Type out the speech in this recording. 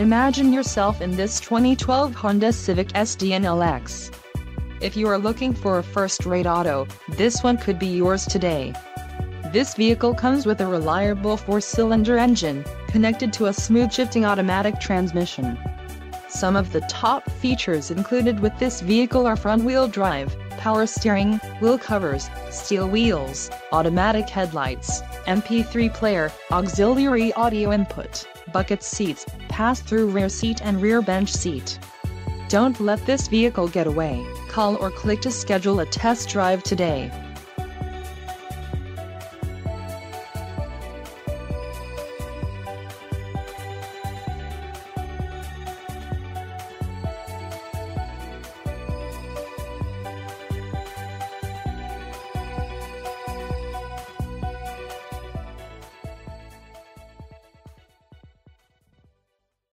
Imagine yourself in this 2012 Honda Civic SD&LX. If you are looking for a first-rate auto, this one could be yours today. This vehicle comes with a reliable 4-cylinder engine, connected to a smooth-shifting automatic transmission. Some of the top features included with this vehicle are front-wheel drive, power steering, wheel covers, steel wheels, automatic headlights, MP3 player, auxiliary audio input, bucket seats, pass-through rear seat and rear bench seat. Don't let this vehicle get away. Call or click to schedule a test drive today.